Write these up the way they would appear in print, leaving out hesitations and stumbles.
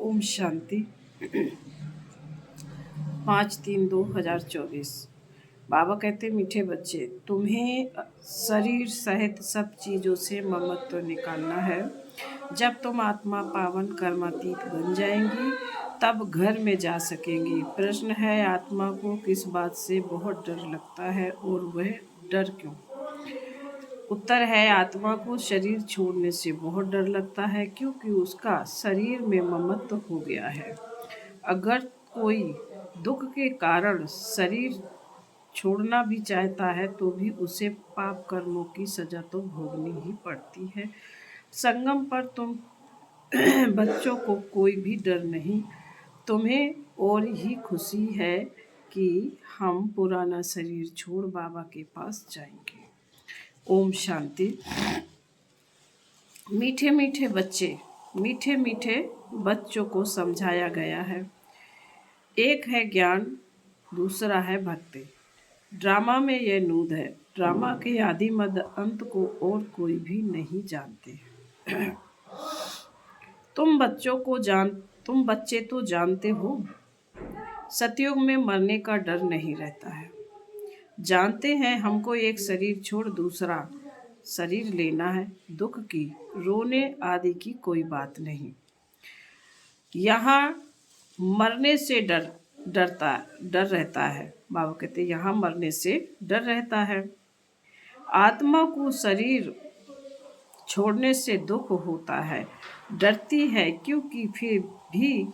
ओम शांति। 5/3/2024। बाबा कहते, मीठे बच्चे, तुम्हें शरीर सहित सब चीज़ों से ममत्व निकालना है। जब तुम आत्मा पावन कर्मातीत बन जाएंगी तब घर में जा सकेंगी। प्रश्न है, आत्मा को किस बात से बहुत डर लगता है और वह डर क्यों? उत्तर है, आत्मा को शरीर छोड़ने से बहुत डर लगता है क्योंकि उसका शरीर में ममत्व हो गया है। अगर कोई दुख के कारण शरीर छोड़ना भी चाहता है तो भी उसे पाप कर्मों की सजा तो भोगनी ही पड़ती है। संगम पर तुम बच्चों को कोई भी डर नहीं, तुम्हें और ही खुशी है कि हम पुराना शरीर छोड़ बाबा के पास जाएंगे। ओम शांति। मीठे मीठे बच्चे, मीठे मीठे बच्चों को समझाया गया है। एक है ज्ञान, दूसरा है भक्ति। ड्रामा में यह नूद है। ड्रामा के आदि मध्य अंत को और कोई भी नहीं जानते। तुम बच्चे तो जानते हो, सतयुग में मरने का डर नहीं रहता है। जानते हैं हमको एक शरीर छोड़ दूसरा शरीर लेना है। दुख की, रोने आदि की कोई बात नहीं। यहाँ मरने से डर रहता है। बाबा कहते, यहाँ मरने से डर रहता है। आत्मा को शरीर छोड़ने से दुख होता है, डरती है क्योंकि फिर भी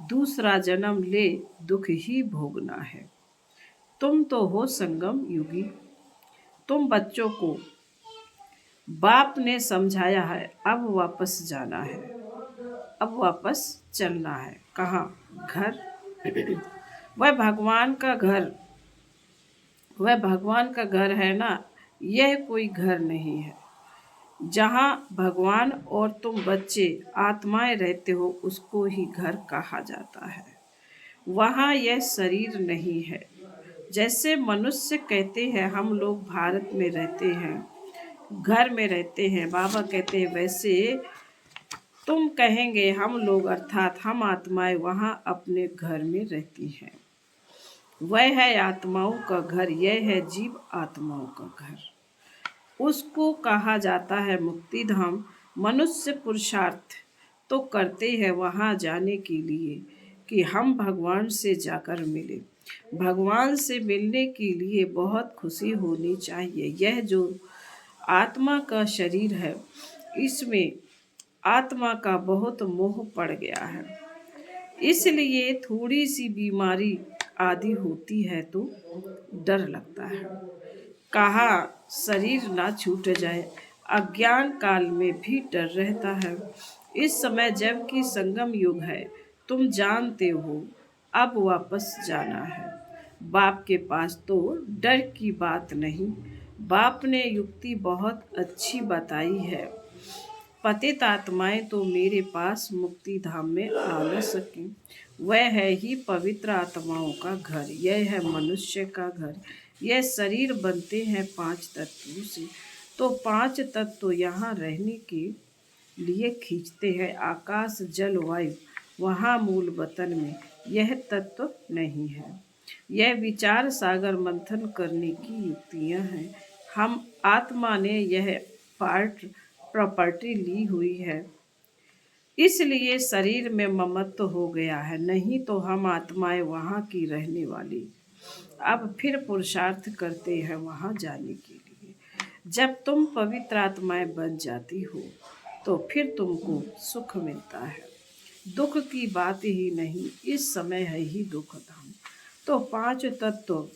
दूसरा जन्म ले दुख ही भोगना है। तुम तो हो संगम युगी। तुम बच्चों को बाप ने समझाया है, अब वापस जाना है, अब वापस चलना है। कहाँ? घर। वह भगवान का घर है ना, यह कोई घर नहीं है। जहाँ भगवान और तुम बच्चे आत्माएं रहते हो उसको ही घर कहा जाता है। वहाँ यह शरीर नहीं है। जैसे मनुष्य कहते हैं हम लोग भारत में रहते हैं, घर में रहते हैं, बाबा कहते हैं वैसे तुम कहेंगे हम लोग अर्थात हम आत्माएं वहाँ अपने घर में रहती हैं। वह है आत्माओं का घर, यह है जीव आत्माओं का घर। उसको कहा जाता है मुक्ति धाम। मनुष्य पुरुषार्थ तो करते हैं वहाँ जाने के लिए कि हम भगवान से जाकर मिले। भगवान से मिलने के लिए बहुत खुशी होनी चाहिए। यह जो आत्मा का शरीर है इसमें आत्मा का बहुत मोह पड़ गया है, इसलिए थोड़ी सी बीमारी आदि होती है तो डर लगता है। कहा शरीर ना छूट जाए, अज्ञान काल में भी डर रहता है। इस समय जबकि संगम युग है, तुम जानते हो अब वापस जाना है। बाप के पास तो डर की बात नहीं। बाप ने युक्ति बहुत अच्छी बताई है। पतित आत्माएं तो मेरे पास मुक्ति धाम में आ न सकें। वह है ही पवित्र आत्माओं का घर, यह है मनुष्य का घर। यह शरीर बनते हैं 5 तत्वों से, तो 5 तत्व यहाँ रहने के लिए खींचते हैं। आकाश जल वायु, वहाँ मूल वतन में यह तत्व नहीं है। यह विचार सागर मंथन करने की युक्तियाँ हैं। हम आत्मा ने यह प्रॉपर्टी ली हुई है, इसलिए शरीर में ममत्व हो गया है, नहीं तो हम आत्माएं वहाँ की रहने वाली। अब फिर पुरुषार्थ करते हैं वहाँ जाने के लिए। जब तुम पवित्र आत्माएं बन जाती हो तो फिर तुमको सुख मिलता है। दुख की बात ही नहीं, इस समय है ही दुख धाम। तो 5 तत्व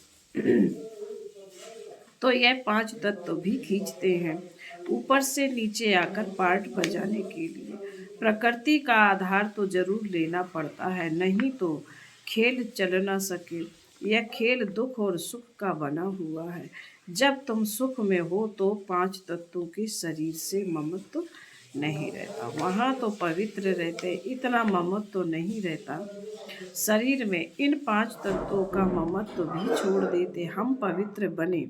तो यह 5 तत्व भी खींचते हैं ऊपर से नीचे आकर पार्ट बजाने के लिए। प्रकृति का आधार तो जरूर लेना पड़ता है, नहीं तो खेल चल ना सके। यह खेल दुख और सुख का बना हुआ है। जब तुम सुख में हो तो 5 तत्वों के शरीर से ममत्व नहीं रहता। वहाँ तो पवित्र रहते, इतना ममत्व तो नहीं रहता। शरीर में इन 5 तत्वों का ममत्व भी छोड़ देते, हम पवित्र बने।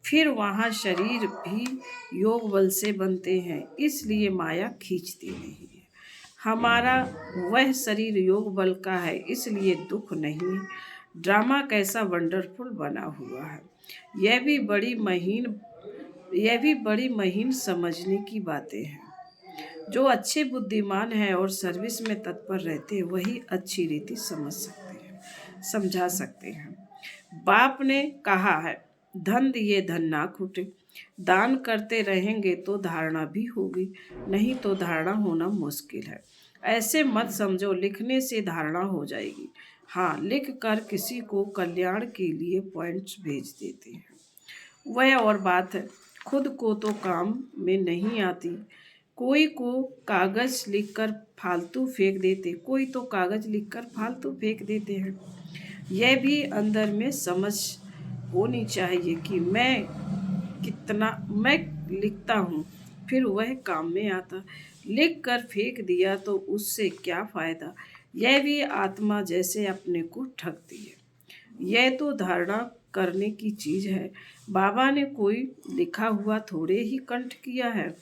फिर वहाँ शरीर भी योग बल से बनते हैं, इसलिए माया खींचती नहीं है। हमारा वह शरीर योग बल का है, इसलिए दुख नहीं। ड्रामा कैसा वंडरफुल बना हुआ है। यह भी बड़ी महीन यह भी बड़ी महीन समझने की बातें हैं। जो अच्छे बुद्धिमान हैं और सर्विस में तत्पर रहते हैं, वही अच्छी रीति समझा सकते हैं। बाप ने कहा है, धन दिए धन ना खूटे। दान करते रहेंगे तो धारणा भी होगी, नहीं तो धारणा होना मुश्किल है। ऐसे मत समझो लिखने से धारणा हो जाएगी। हाँ, लिख कर किसी को कल्याण के लिए पॉइंट्स भेज देते हैं, वह और बात है। खुद को तो काम में नहीं आती। कोई को कागज लिखकर फालतू फेंक देते, कोई तो कागज लिखकर फालतू फेंक देते हैं। यह भी अंदर में समझ होनी चाहिए कि मैं लिखता हूँ, फिर वह काम में आता। लिख कर फेंक दिया तो उससे क्या फायदा। यह भी आत्मा जैसे अपने को ठगती है। यह तो धारणा करने की चीज है। बाबा ने कोई लिखा हुआ थोड़े ही कंठ किया है।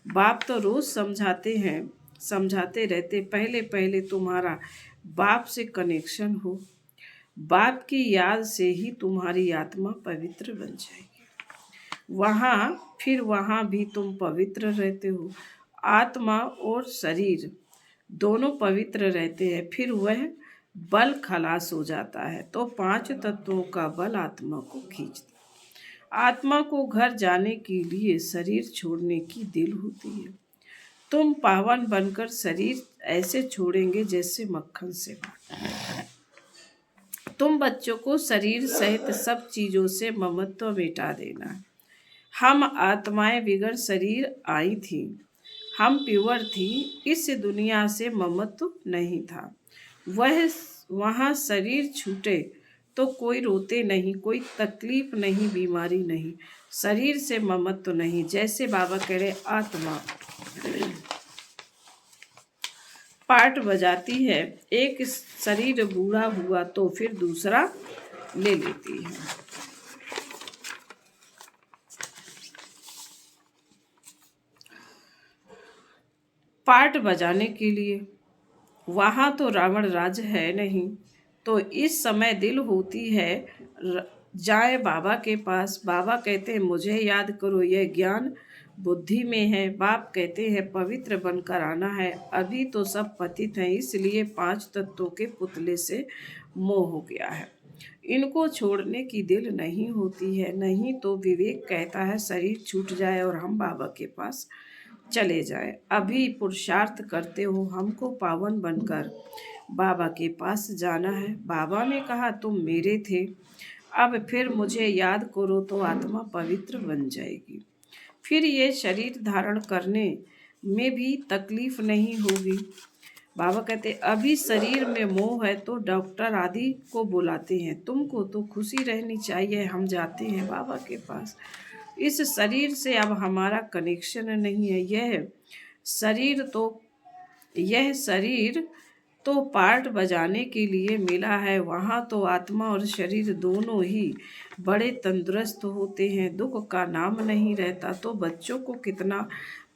बाप तो रोज समझाते रहते, पहले पहले तुम्हारा बाप से कनेक्शन हो। बाप की याद से ही तुम्हारी आत्मा पवित्र बन जाएगी। वहाँ भी तुम पवित्र रहते हो। आत्मा और शरीर दोनों पवित्र रहते हैं। फिर वह बल खलास हो जाता है तो 5 तत्वों का बल आत्मा को खींचता है। आत्मा को घर जाने के लिए शरीर छोड़ने की दिल होती है। तुम पावन बनकर शरीर ऐसे छोड़ेंगे जैसे मक्खन से। तुम बच्चों को शरीर सहित सब चीजों से ममत्व मिटा देना। हम आत्माएं बिगड़ शरीर आई थी, हम प्योर थी। इस दुनिया से ममत्व नहीं था। वहाँ शरीर छूटे तो कोई रोते नहीं, कोई तकलीफ नहीं, बीमारी नहीं, शरीर से ममत्व नहीं। जैसे बाबा कह रहे, आत्मा पार्ट बजाती है, एक शरीर बूढ़ा हुआ तो फिर दूसरा ले लेती है। पार्ट बजाने के लिए वहाँ तो रावण राज है नहीं, तो इस समय दिल होती है जाए बाबा के पास। बाबा कहते हैं मुझे याद करो, यह ज्ञान बुद्धि में है। बाप कहते हैं पवित्र बनकर आना है। अभी तो सब पतित हैं, इसलिए 5 तत्वों के पुतले से मोह हो गया है। इनको छोड़ने की दिल नहीं होती है। नहीं तो विवेक कहता है शरीर छूट जाए और हम बाबा के पास चले जाए। अभी पुरुषार्थ करते हो, हमको पावन बनकर बाबा के पास जाना है। बाबा ने कहा तुम मेरे थे, अब फिर मुझे याद करो तो आत्मा पवित्र बन जाएगी। फिर ये शरीर धारण करने में भी तकलीफ नहीं होगी। बाबा कहते अभी शरीर में मोह है तो डॉक्टर आदि को बुलाते हैं, तुमको तो खुशी रहनी चाहिए। हम जाते हैं बाबा के पास। इस शरीर से अब हमारा कनेक्शन नहीं है। यह शरीर तो पार्ट बजाने के लिए मिला है। वहाँ तो आत्मा और शरीर दोनों ही बड़े तंदुरुस्त होते हैं, दुख का नाम नहीं रहता। तो बच्चों को कितना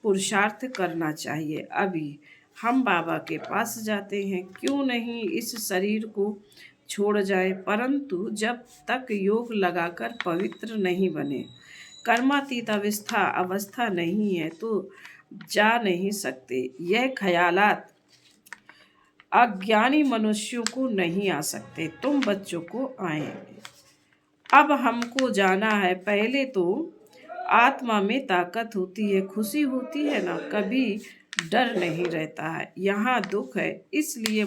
पुरुषार्थ करना चाहिए। अभी हम बाबा के पास जाते हैं, क्यों नहीं इस शरीर को छोड़ जाए, परंतु जब तक योग लगाकर पवित्र नहीं बने, कर्मातीत अवस्था नहीं है तो जा नहीं सकते। यह ख्यालात अज्ञानी मनुष्यों को नहीं आ सकते, तुम बच्चों को आएंगे। अब हमको जाना है। पहले तो आत्मा में ताकत होती है, खुशी होती है ना, कभी डर नहीं रहता है। यहाँ दुख है, इसलिए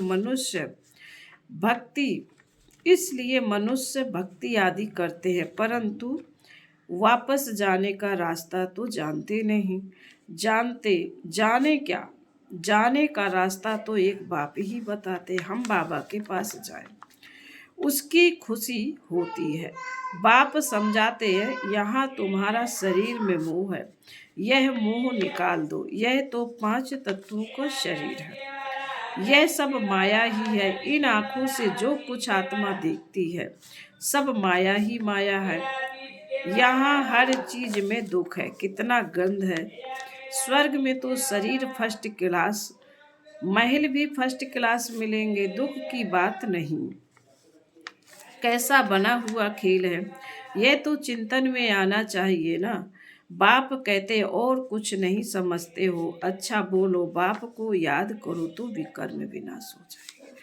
मनुष्य भक्ति आदि करते हैं, परंतु वापस जाने का रास्ता तो जानते नहीं। जाने का रास्ता तो एक बाप ही बताते। हम बाबा के पास जाएं, उसकी खुशी होती है। बाप समझाते हैं यहाँ तुम्हारा शरीर में मोह है, यह मोह निकाल दो। यह तो 5 तत्वों का शरीर है, यह सब माया ही है। इन आँखों से जो कुछ आत्मा देखती है सब माया ही माया है। यहाँ हर चीज में दुख है, कितना गंध है। स्वर्ग में तो शरीर फर्स्ट क्लास महल भी फर्स्ट क्लास मिलेंगे, दुख की बात नहीं। कैसा बना हुआ खेल है, यह तो चिंतन में आना चाहिए ना। बाप कहते और कुछ नहीं समझते हो, अच्छा बोलो बाप को याद करो तो विकर्म विनाश हो जाएगा।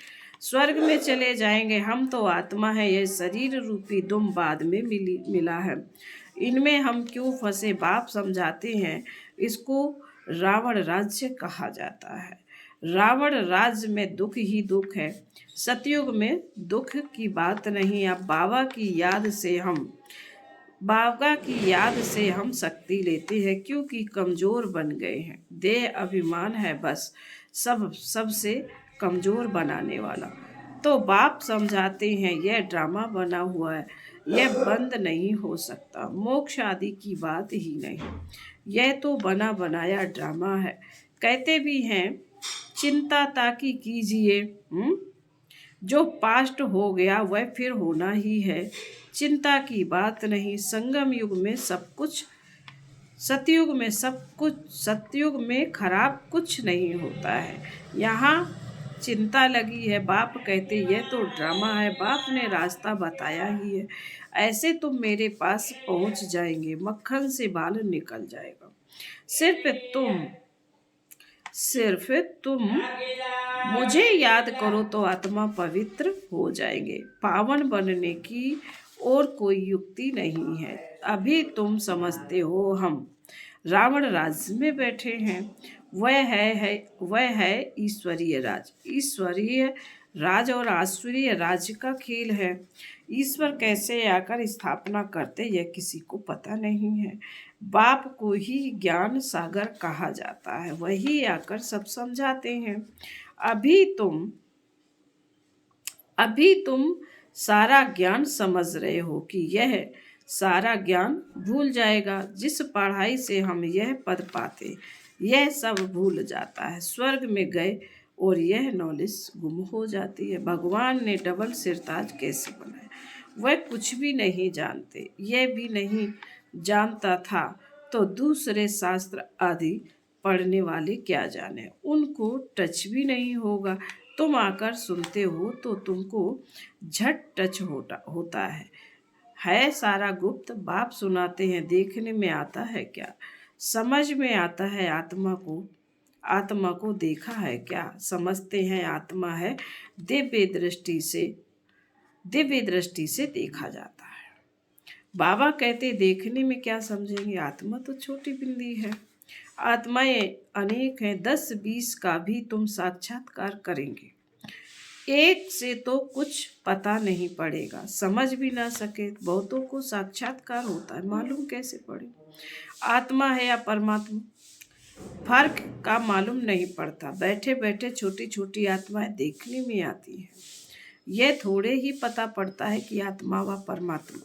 स्वर्ग में चले जाएंगे, हम तो आत्मा है, यह शरीर रूपी दुम बाद में मिला है। इनमें हम क्यों फंसे, बाप समझाते हैं। इसको रावण राज्य कहा जाता है। रावण राज्य में दुख ही दुख है, सतयुग में दुख की बात नहीं। अब बाबा की याद से हम शक्ति लेते हैं, क्योंकि कमजोर बन गए हैं। देह अभिमान है बस सबसे कमजोर बनाने वाला। तो बाप समझाते हैं यह ड्रामा बना हुआ है, यह बंद नहीं हो सकता। मोक्ष आदि की बात ही नहीं, यह तो बना बनाया ड्रामा है। कहते भी हैं चिंता ताकि कीजिए, जो पास्ट हो गया वह फिर होना ही है। चिंता की बात नहीं, संगम युग में सब कुछ, सतयुग में खराब कुछ नहीं होता है। यहाँ चिंता लगी है, बाप कहते यह तो ड्रामा है, बाप ने रास्ता बताया ही है। ऐसे तुम मेरे पास पहुंच जाएंगे, मक्खन से बाल निकल जाएगा। सिर्फ तुम मुझे याद करो तो आत्मा पवित्र हो जाएंगे। पावन बनने की और कोई युक्ति नहीं है। अभी तुम समझते हो हम रावण राज्य में बैठे हैं, वह है ईश्वरीय राज। ईश्वरीय राज और आसुरीय राज का खेल है। ईश्वर कैसे आकर स्थापना करते यह किसी को पता नहीं है। बाप को ही ज्ञान सागर कहा जाता है, वही आकर सब समझाते हैं। अभी तुम सारा ज्ञान समझ रहे हो कि यह सारा ज्ञान भूल जाएगा। जिस पढ़ाई से हम यह पद पाते, यह सब भूल जाता है। स्वर्ग में गए और यह नॉलेज गुम हो जाती है। भगवान ने डबल सिरताज कैसे बनाया, वह कुछ भी नहीं जानते। यह भी नहीं जानता था तो दूसरे शास्त्र आदि पढ़ने वाले क्या जाने, उनको टच भी नहीं होगा। तुम आकर सुनते हो तो तुमको झट टच होता है सारा गुप्त। बाप सुनाते हैं, देखने में आता है क्या, समझ में आता है। आत्मा को देखा है क्या, समझते हैं आत्मा है, दिव्य दृष्टि से देखा जाता है। बाबा कहते देखने में क्या समझेंगे, आत्मा तो छोटी बिंदी है, आत्माएं अनेक हैं। 10-20 का भी तुम साक्षात्कार करेंगे, एक से तो कुछ पता नहीं पड़ेगा, समझ भी ना सके। बहुतों को साक्षात्कार होता है, मालूम कैसे पड़े आत्मा है या परमात्मा, फर्क का मालूम नहीं पड़ता। बैठे बैठे छोटी छोटी आत्माएं देखने में आती हैं, यह थोड़े ही पता पड़ता है कि आत्मा व परमात्मा।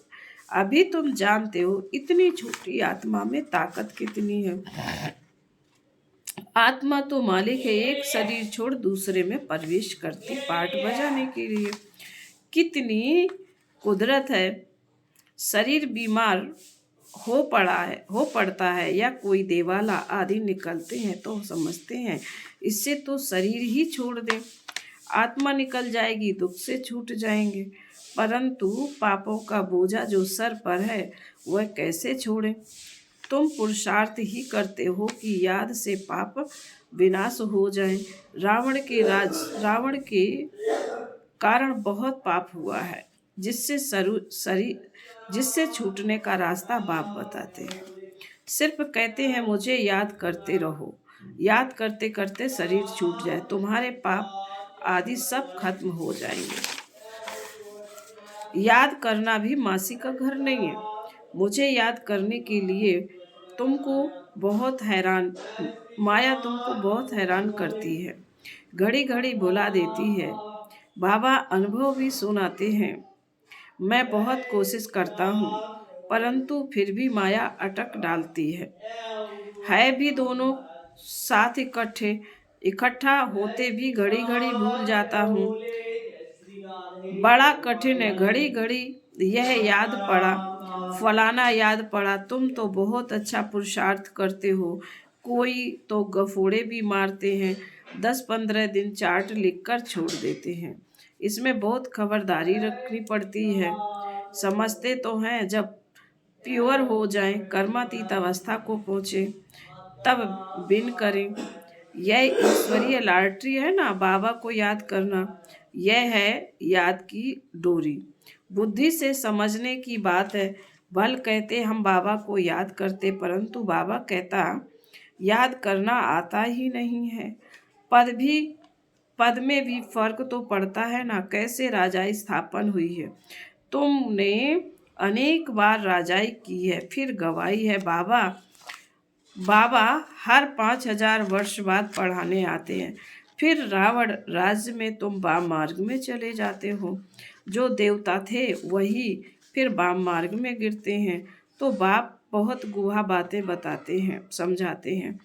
अभी तुम जानते हो इतनी छोटी आत्मा में ताकत कितनी है। आत्मा तो मालिक है, एक शरीर छोड़ दूसरे में प्रवेश करती पार्ट बजाने के लिए। कितनी कुदरत है। शरीर बीमार हो पड़ता है या कोई देवाला आदि निकलते हैं तो समझते हैं इससे तो शरीर ही छोड़ दें, आत्मा निकल जाएगी, दुख से छूट जाएंगे। परंतु पापों का बोझा जो सर पर है वह कैसे छोड़ें। तुम पुरुषार्थ ही करते हो कि याद से पाप विनाश हो जाए। रावण के कारण बहुत पाप हुआ है, जिससे छूटने का रास्ता बाप बताते हैं। सिर्फ कहते हैं मुझे याद करते रहो, याद करते करते शरीर छूट जाए, तुम्हारे पाप आदि सब खत्म हो जाएंगे। याद करना भी मासी का घर नहीं है। मुझे याद करने के लिए माया तुमको बहुत हैरान करती है, घड़ी घड़ी भुला देती है। बाबा अनुभव भी सुनाते हैं, मैं बहुत कोशिश करता हूँ परंतु फिर भी माया अटक डालती है भी दोनों साथ इकट्ठा होते भी घड़ी घड़ी भूल जाता हूँ। बड़ा कठिन है, घड़ी घड़ी यह याद पड़ा, फलाना याद पड़ा। तुम तो बहुत अच्छा पुरुषार्थ करते हो, कोई तो गफोड़े भी मारते हैं, 10-15 दिन चार्ट लिखकर छोड़ देते हैं। इसमें बहुत खबरदारी रखनी पड़ती है। समझते तो हैं जब प्योर हो जाएं, कर्मातीत अवस्था को पहुँचे, तब बिन करें। यह ईश्वरीय लॉटरी है ना, बाबा को याद करना, यह है याद की डोरी। बुद्धि से समझने की बात है। भल कहते हम बाबा को याद करते, परंतु बाबा कहता याद करना आता ही नहीं है। पद में भी फर्क तो पड़ता है ना। कैसे राजाई स्थापन हुई है? तुमने अनेक बार राजाई की है, फिर गवाई है। बाबा हर 5000 वर्ष बाद पढ़ाने आते हैं। फिर रावण राज्य में तुम वाम मार्ग में चले जाते हो। जो देवता थे वही फिर वाम मार्ग में गिरते हैं। तो बाप बहुत गुहा बातें बताते हैं, समझाते हैं।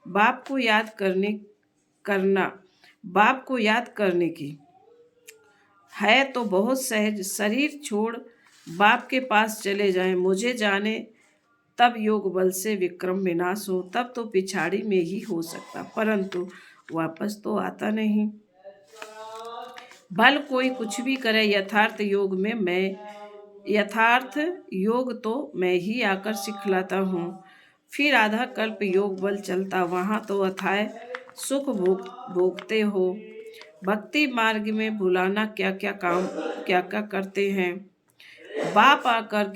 बाप को याद करने की है तो बहुत सहज। शरीर छोड़ बाप के पास चले जाएं, मुझे जाने तब योग बल से विक्रम विनाश हो, तब तो पिछाड़ी में ही हो सकता, परंतु वापस तो आता नहीं। भल कोई कुछ भी करे, यथार्थ योग तो मैं ही आकर सिखलाता हूँ। फिर आधा कल्प योग बल चलता, वहाँ तो अथाय सुख भोगते हो। भक्ति मार्ग में भुलाना क्या क्या करते हैं। बाप आकर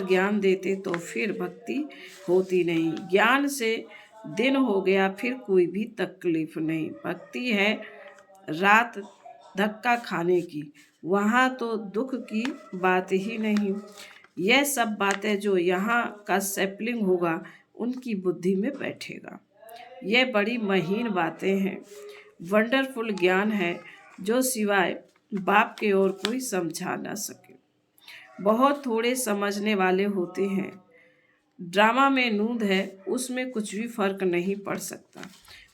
ज्ञान देते तो फिर भक्ति होती नहीं। ज्ञान से दिन हो गया फिर कोई भी तकलीफ नहीं। भक्ति है रात धक्का खाने की, वहाँ तो दुख की बात ही नहीं। यह सब बातें जो यहाँ का सैपलिंग होगा उनकी बुद्धि में बैठेगा। यह बड़ी महीन बातें हैं, वंडरफुल ज्ञान है जो सिवाय बाप के और कोई समझा ना सके। बहुत थोड़े समझने वाले होते हैं। ड्रामा में नूंद है, उसमें कुछ भी फर्क नहीं पड़ सकता।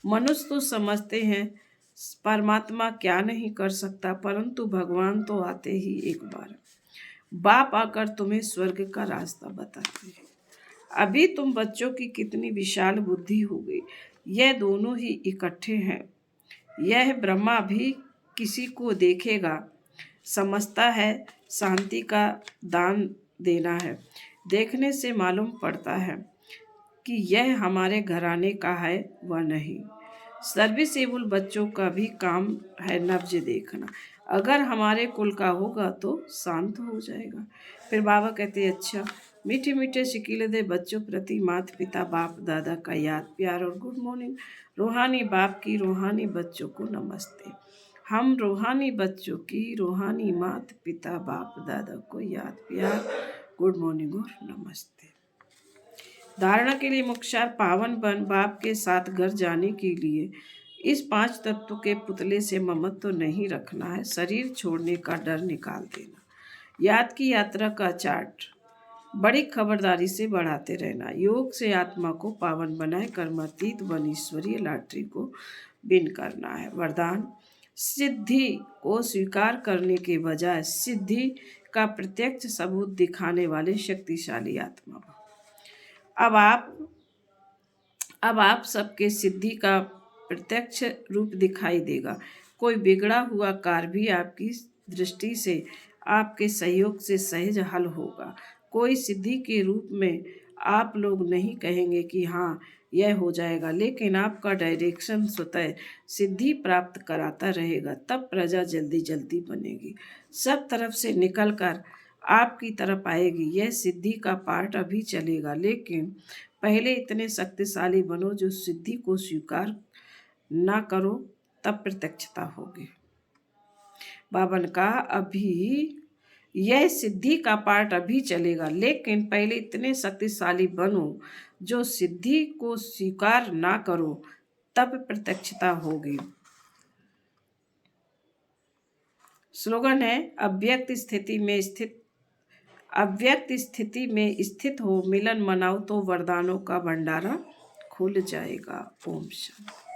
मनुष्य तो समझते हैं परमात्मा क्या नहीं कर सकता, परंतु भगवान तो आते ही एक बार। बाप आकर तुम्हें स्वर्ग का रास्ता बताते हैं। अभी तुम बच्चों की कितनी विशाल बुद्धि हो गई। यह दोनों ही इकट्ठे हैं। यह ब्रह्मा भी किसी को देखेगा, समझता है शांति का दान देना है। देखने से मालूम पड़ता है कि यह हमारे घराने का है वह नहीं। सर्विसेबल बच्चों का भी काम है नब्ज देखना। अगर हमारे कुल का होगा तो शांत हो जाएगा। फिर बाबा कहते अच्छा, मीठे मीठे शिकीले दे बच्चों प्रति माता पिता बाप दादा का याद प्यार और गुड मॉर्निंग। रूहानी बाप की रूहानी बच्चों को नमस्ते। हम रूहानी बच्चों की रूहानी माता पिता बाप दादा को याद प्यार गुड मॉर्निंग और नमस्ते। धारणा के लिए मुख्य पावन बन बाप के साथ घर जाने के लिए इस 5 तत्व के पुतले से ममत्व तो नहीं रखना है। शरीर छोड़ने का डर निकाल देना। याद की यात्रा का चार्ट बड़ी खबरदारी से बढ़ाते रहना। योग से आत्मा को पावन बनाए कर्मातीत वन ईश्वरीय लॉटरी को बिन करना है। वरदान, सिद्धि को स्वीकार करने के बजाय सिद्धि का प्रत्यक्ष सबूत दिखाने वाले शक्तिशाली आत्मा। अब आप सबके सिद्धि का प्रत्यक्ष रूप दिखाई देगा। कोई बिगड़ा हुआ कार्य भी आपकी दृष्टि से आपके सहयोग से सहज हल होगा। कोई सिद्धि के रूप में आप लोग नहीं कहेंगे कि हाँ यह हो जाएगा, लेकिन आपका डायरेक्शन स्वतः सिद्धि प्राप्त कराता रहेगा। तब प्रजा जल्दी जल्दी बनेगी, सब तरफ से निकलकर आपकी तरफ आएगी। यह सिद्धि का पार्ट अभी चलेगा, लेकिन पहले इतने शक्तिशाली बनो जो सिद्धि को स्वीकार ना करो, तब प्रत्यक्षता होगी। बाबा ने कहा अभी यह सिद्धि का पार्ट अभी चलेगा, लेकिन पहले इतने शक्तिशाली बनो जो सिद्धि को स्वीकार ना करो, तब प्रत्यक्षता होगी। स्लोगन है अव्यक्त स्थिति में स्थित हो मिलन मनाओ तो वरदानों का भंडारा खुल जाएगा। ओम शांति।